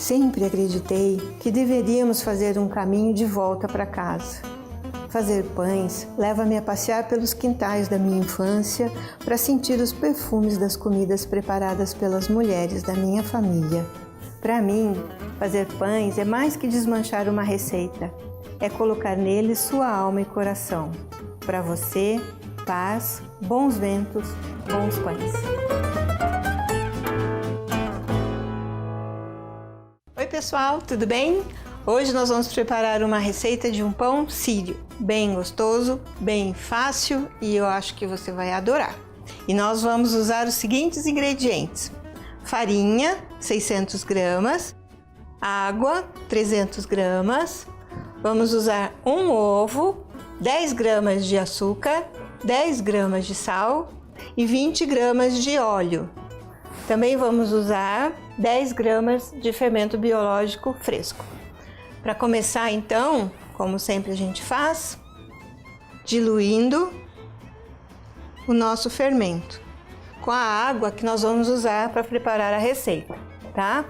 Sempre acreditei que deveríamos fazer um caminho de volta para casa. Fazer pães leva-me a passear pelos quintais da minha infância para sentir os perfumes das comidas preparadas pelas mulheres da minha família. Para mim, fazer pães é mais que desmanchar uma receita, é colocar neles sua alma e coração. Para você, paz, bons ventos, bons pães. Oi pessoal, tudo bem? Hoje nós vamos preparar uma receita de um pão sírio, bem gostoso, bem fácil e eu acho que você vai adorar. E nós vamos usar os seguintes ingredientes: farinha, 600 gramas, água, 300 gramas, vamos usar um ovo, 10 gramas de açúcar, 10 gramas de sal e 20 gramas de óleo. Também vamos usar 10 gramas de fermento biológico fresco. Para começar então, como sempre a gente faz, diluindo o nosso fermento com a água que nós vamos usar para preparar a receita, tá?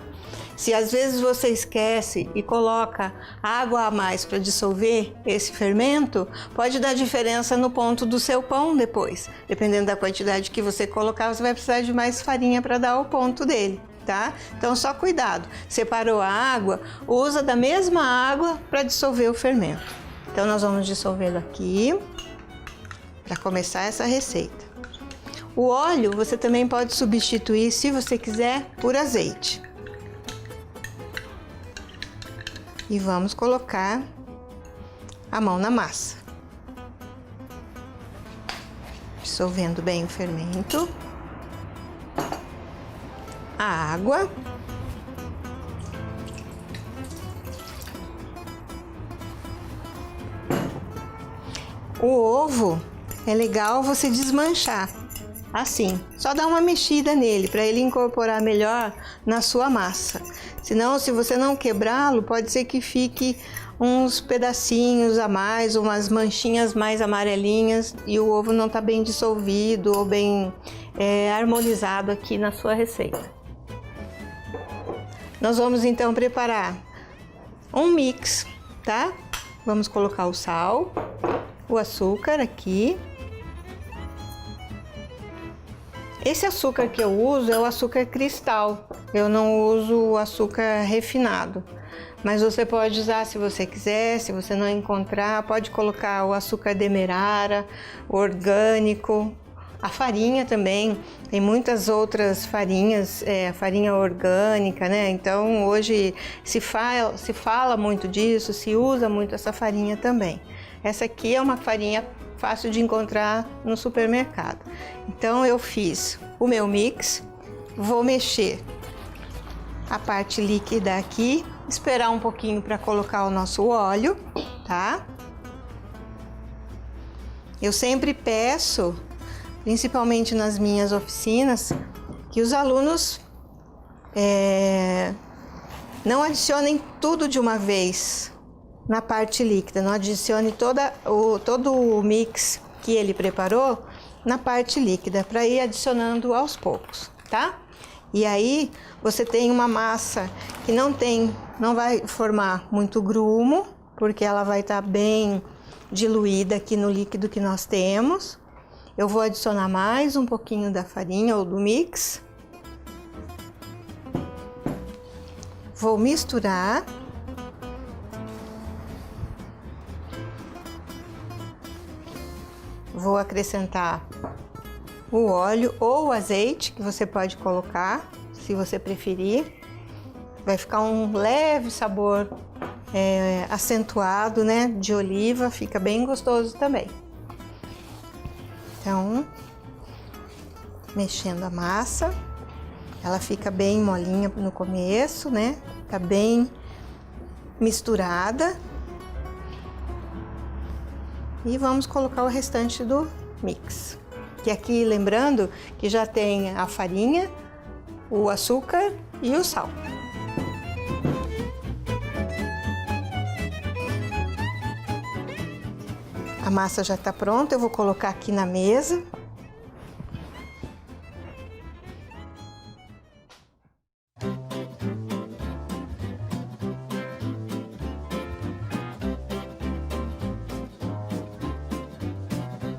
Se às vezes você esquece e coloca água a mais para dissolver esse fermento, pode dar diferença no ponto do seu pão depois. Dependendo da quantidade que você colocar, você vai precisar de mais farinha para dar o ponto dele, tá? Então só cuidado, separou a água, usa da mesma água para dissolver o fermento. Então nós vamos dissolvê-lo aqui para começar essa receita. O óleo você também pode substituir, se você quiser, por azeite. E vamos colocar a mão na massa, dissolvendo bem o fermento, a água, o ovo é legal você desmanchar assim, só dá uma mexida nele para ele incorporar melhor na sua massa. Senão, se você não quebrá-lo, pode ser que fique uns pedacinhos a mais, umas manchinhas mais amarelinhas e o ovo não está bem dissolvido ou bem harmonizado aqui na sua receita. Nós vamos então preparar um mix, tá? Vamos colocar o sal, o açúcar aqui. Esse açúcar que eu uso é o açúcar cristal, eu não uso o açúcar refinado, mas você pode usar se você quiser. Se você não encontrar, pode colocar o açúcar demerara, orgânico, a farinha também, tem muitas outras farinhas, farinha orgânica, né? Então hoje se fala muito disso, se usa muito essa farinha também. Essa aqui é uma farinha fácil de encontrar no supermercado. Então eu fiz o meu mix, vou mexer a parte líquida aqui, esperar um pouquinho para colocar o nosso óleo, tá? Eu sempre peço, principalmente nas minhas oficinas, que os alunos não adicionem tudo de uma vez na parte líquida, não adicione todo o mix que ele preparou na parte líquida, para ir adicionando aos poucos, tá? E aí você tem uma massa que não vai formar muito grumo, porque ela vai estar bem diluída aqui no líquido que nós temos. Eu vou adicionar mais um pouquinho da farinha ou do mix. Vou misturar. Vou acrescentar o óleo ou o azeite que você pode colocar, se você preferir. Vai ficar um leve sabor acentuado, né, de oliva, fica bem gostoso também. Então, mexendo a massa, ela fica bem molinha no começo, né? Fica bem misturada. E vamos colocar o restante do mix. Que aqui, lembrando que já tem a farinha, o açúcar e o sal. A massa já está pronta, eu vou colocar aqui na mesa.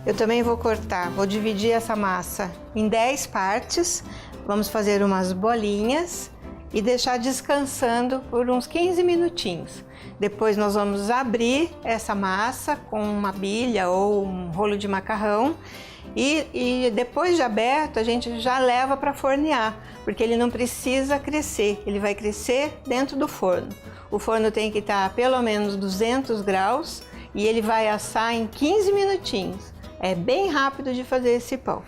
Eu também vou cortar, vou dividir essa massa em 10 partes. Vamos fazer umas bolinhas e deixar descansando por uns 15 minutinhos. Depois nós vamos abrir essa massa com uma bilha ou um rolo de macarrão e depois de aberto a gente já leva para fornear, porque ele não precisa crescer, ele vai crescer dentro do forno. O forno tem que estar a pelo menos 200 graus e ele vai assar em 15 minutinhos. É bem rápido de fazer esse pão.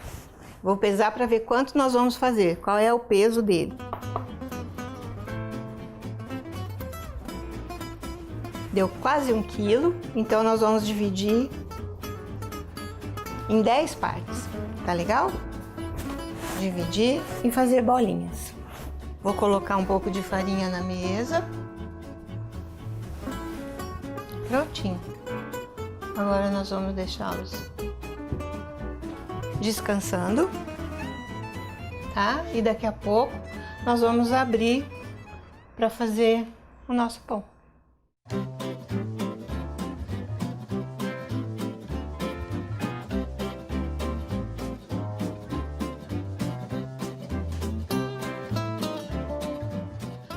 Vou pesar para ver quanto nós vamos fazer, qual é o peso dele. Deu quase 1 quilo, então nós vamos dividir em 10 partes, tá legal? Dividir e fazer bolinhas. Vou colocar um pouco de farinha na mesa. Prontinho. Agora nós vamos deixá-los descansando, tá? E daqui a pouco nós vamos abrir para fazer o nosso pão.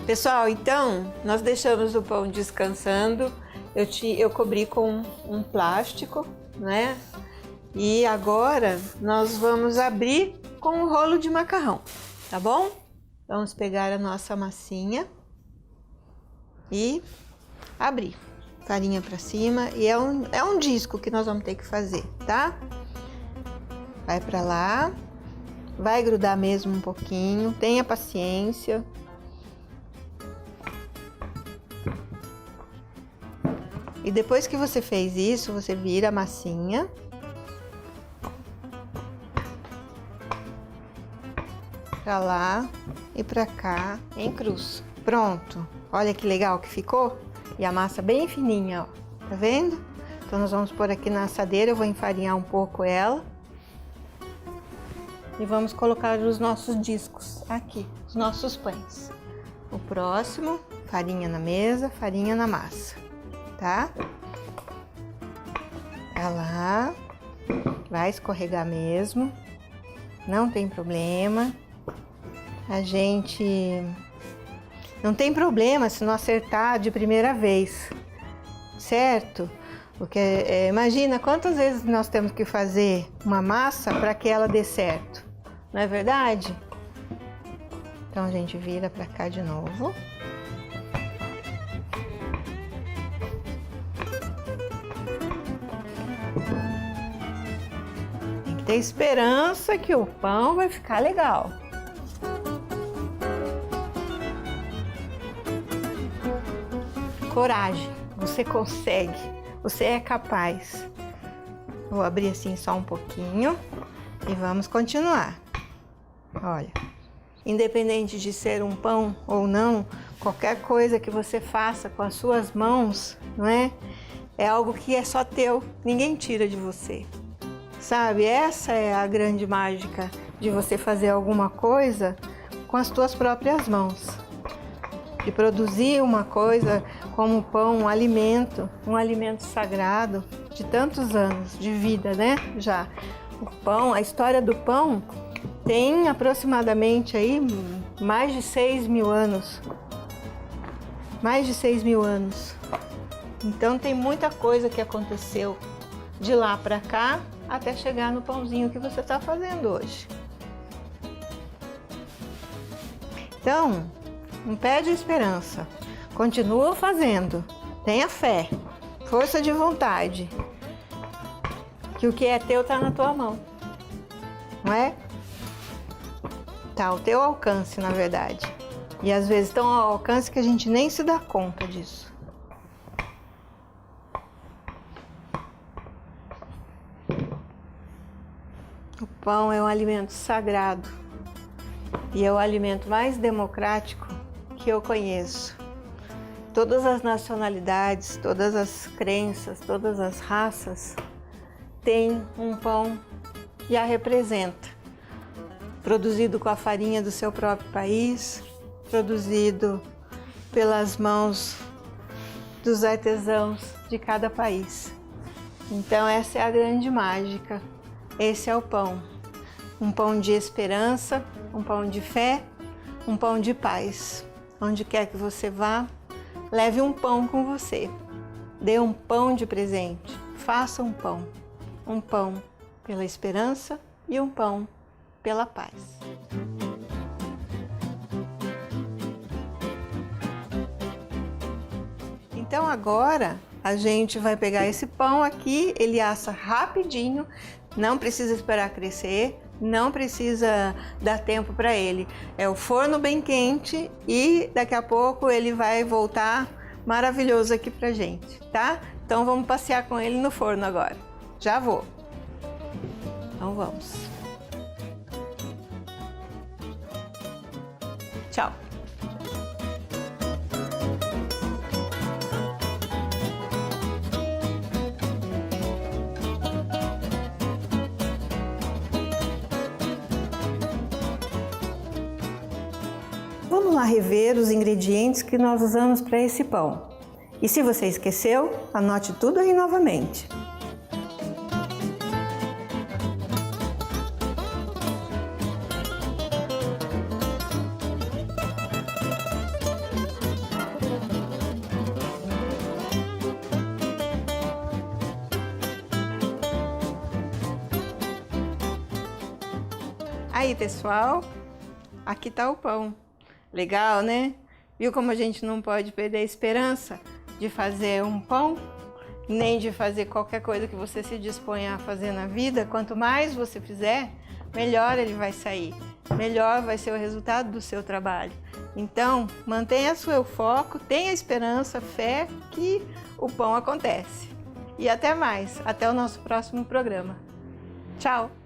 Pessoal, então, nós deixamos o pão descansando, eu cobri com um plástico, né? E agora nós vamos abrir com um rolo de macarrão, tá bom? Vamos pegar a nossa massinha e abrir. Farinha pra cima e é um disco que nós vamos ter que fazer, tá? Vai pra lá, vai grudar mesmo um pouquinho, tenha paciência. E depois que você fez isso, você vira a massinha. Pra lá e pra cá em cruz. Pronto. Olha que legal que ficou. E a massa bem fininha, ó. Tá vendo? Então nós vamos pôr aqui na assadeira, eu vou enfarinhar um pouco ela. E vamos colocar os nossos discos aqui, os nossos pães. O próximo, farinha na mesa, farinha na massa. Tá? Pra lá, vai escorregar mesmo, não tem problema. A gente não tem problema se não acertar de primeira vez, certo? Porque imagina quantas vezes nós temos que fazer uma massa para que ela dê certo, não é verdade? Então a gente vira para cá de novo. Tem que ter esperança que o pão vai ficar legal. Coragem, você consegue, você é capaz. Vou abrir assim só um pouquinho e vamos continuar. Olha, independente de ser um pão ou não, qualquer coisa que você faça com as suas mãos, não é? É algo que é só teu, ninguém tira de você. Sabe, essa é a grande mágica de você fazer alguma coisa com as tuas próprias mãos. De produzir uma coisa como o pão, um alimento sagrado de tantos anos de vida, né? Já o pão, a história do pão tem aproximadamente aí mais de 6.000 anos. Mais de 6.000 anos. Então tem muita coisa que aconteceu de lá para cá até chegar no pãozinho que você está fazendo hoje. Então, não perde a esperança, continua fazendo, tenha fé, força de vontade, que o que é teu está na tua mão, não é? Tá ao teu alcance, na verdade, e às vezes tão ao alcance que a gente nem se dá conta disso. O pão é um alimento sagrado e é o alimento mais democrático que eu conheço. Todas as nacionalidades, todas as crenças, todas as raças têm um pão que a representa, produzido com a farinha do seu próprio país, produzido pelas mãos dos artesãos de cada país. Então essa é a grande mágica. Esse é o pão. Um pão de esperança, um pão de fé, um pão de paz. Onde quer que você vá, leve um pão com você. Dê um pão de presente. Faça um pão. Um pão pela esperança e um pão pela paz. Então agora a gente vai pegar esse pão aqui, ele assa rapidinho, não precisa esperar crescer, não precisa dar tempo para ele. É o forno bem quente e daqui a pouco ele vai voltar maravilhoso aqui pra gente, tá? Então vamos passear com ele no forno agora. Já vou. Então vamos. Tchau. Vamos lá rever os ingredientes que nós usamos para esse pão. E se você esqueceu, anote tudo aí novamente. Aí, pessoal, aqui tá o pão. Legal, né? Viu como a gente não pode perder a esperança de fazer um pão, nem de fazer qualquer coisa que você se disponha a fazer na vida? Quanto mais você fizer, melhor ele vai sair, melhor vai ser o resultado do seu trabalho. Então, mantenha seu foco, tenha esperança, fé que o pão acontece. E até mais, até o nosso próximo programa. Tchau!